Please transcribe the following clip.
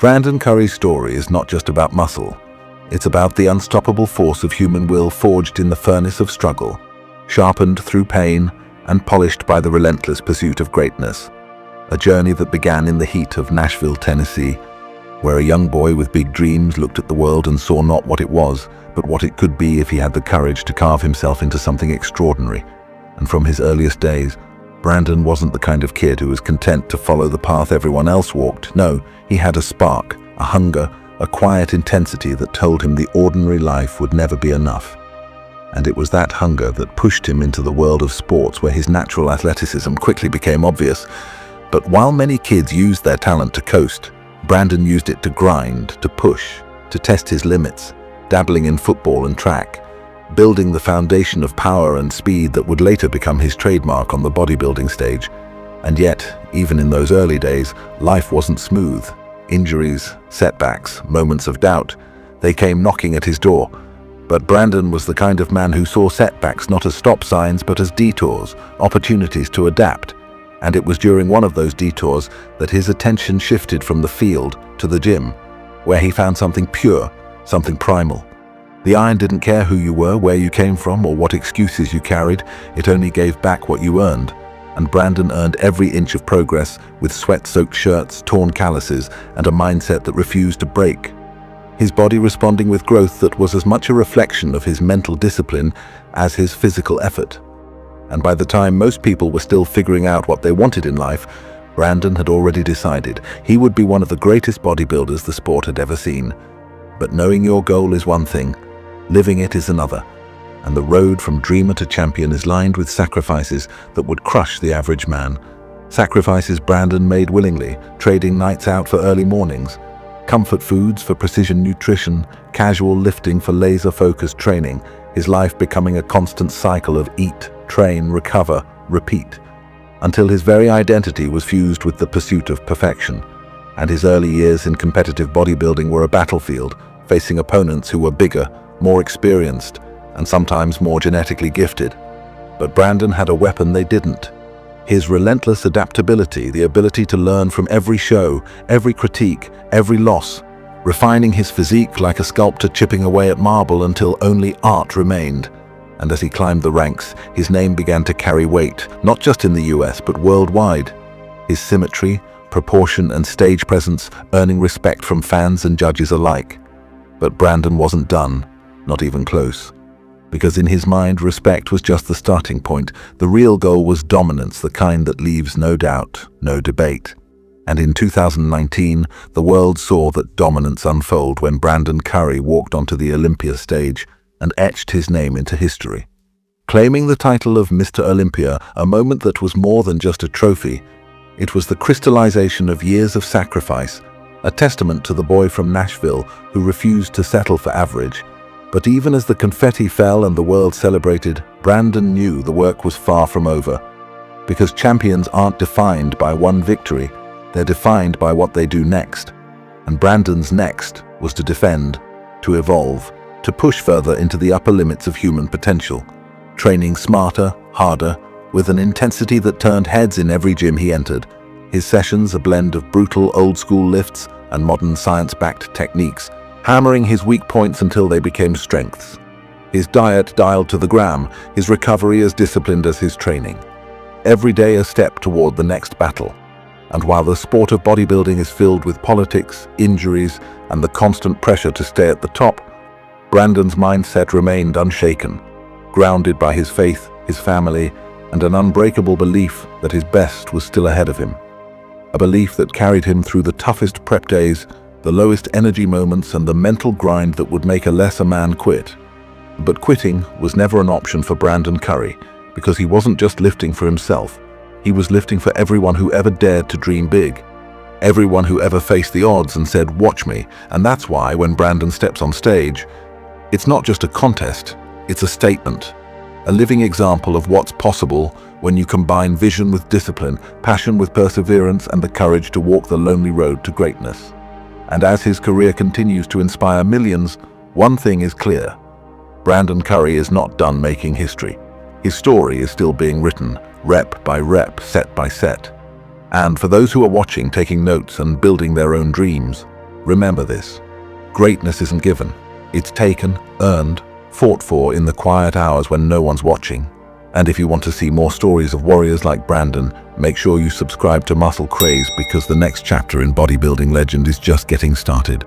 Brandon Curry's story is not just about muscle. It's about the unstoppable force of human will forged in the furnace of struggle, sharpened through pain and polished by the relentless pursuit of greatness. A journey that began in the heat of Nashville, Tennessee, where a young boy with big dreams looked at the world and saw not what it was, but what it could be if he had the courage to carve himself into something extraordinary. And from his earliest days, Brandon wasn't the kind of kid who was content to follow the path everyone else walked. No, he had a spark, a hunger, a quiet intensity that told him the ordinary life would never be enough. And it was that hunger that pushed him into the world of sports, where his natural athleticism quickly became obvious. But while many kids used their talent to coast, Brandon used it to grind, to push, to test his limits, dabbling in football and track, building the foundation of power and speed that would later become his trademark on the bodybuilding stage. And yet, even in those early days, life wasn't smooth. Injuries, setbacks, moments of doubt, they came knocking at his door. But Brandon was the kind of man who saw setbacks not as stop signs but as detours, opportunities to adapt. And it was during one of those detours that his attention shifted from the field to the gym, where he found something pure, something primal. The iron didn't care who you were, where you came from, or what excuses you carried. It only gave back what you earned. And Brandon earned every inch of progress with sweat-soaked shirts, torn calluses, and a mindset that refused to break. His body responding with growth that was as much a reflection of his mental discipline as his physical effort. And by the time most people were still figuring out what they wanted in life, Brandon had already decided he would be one of the greatest bodybuilders the sport had ever seen. But knowing your goal is one thing, living it is another. And the road from dreamer to champion is lined with sacrifices that would crush the average man. Sacrifices Brandon made willingly, trading nights out for early mornings, comfort foods for precision nutrition, casual lifting for laser-focused training, his life becoming a constant cycle of eat, train, recover, repeat, until his very identity was fused with the pursuit of perfection. And his early years in competitive bodybuilding were a battlefield, facing opponents who were bigger, more experienced, and sometimes more genetically gifted. But Brandon had a weapon they didn't. His relentless adaptability, the ability to learn from every show, every critique, every loss, refining his physique like a sculptor chipping away at marble until only art remained. And as he climbed the ranks, his name began to carry weight, not just in the US, but worldwide. His symmetry, proportion, and stage presence earning respect from fans and judges alike. But Brandon wasn't done, not even close. Because in his mind, respect was just the starting point. The real goal was dominance, the kind that leaves no doubt, no debate. And in 2019, the world saw that dominance unfold when Brandon Curry walked onto the Olympia stage and etched his name into history. Claiming the title of Mr. Olympia, a moment that was more than just a trophy, it was the crystallization of years of sacrifice, a testament to the boy from Nashville who refused to settle for average. But even as the confetti fell and the world celebrated, Brandon knew the work was far from over. Because champions aren't defined by one victory, they're defined by what they do next. And Brandon's next was to defend, to evolve, to push further into the upper limits of human potential, training smarter, harder, with an intensity that turned heads in every gym he entered. His sessions a blend of brutal old-school lifts and modern science-backed techniques, hammering his weak points until they became strengths. His diet dialed to the gram, his recovery as disciplined as his training. Every day a step toward the next battle. And while the sport of bodybuilding is filled with politics, injuries, and the constant pressure to stay at the top, Brandon's mindset remained unshaken, grounded by his faith, his family, and an unbreakable belief that his best was still ahead of him. A belief that carried him through the toughest prep days, the lowest energy moments, and the mental grind that would make a lesser man quit. But quitting was never an option for Brandon Curry, because he wasn't just lifting for himself. He was lifting for everyone who ever dared to dream big. Everyone who ever faced the odds and said, "Watch me." And that's why when Brandon steps on stage, it's not just a contest, it's a statement. A living example of what's possible when you combine vision with discipline, passion with perseverance, and the courage to walk the lonely road to greatness. And as his career continues to inspire millions, one thing is clear. Brandon Curry is not done making history. His story is still being written, rep by rep, set by set. And for those who are watching, taking notes, and building their own dreams, Remember this. Greatness isn't given. It's taken, earned, fought for in the quiet hours when no one's watching. And if you want to see more stories of warriors like Brandon, make sure you subscribe to Muscle Kraze, because the next chapter in bodybuilding legend is just getting started.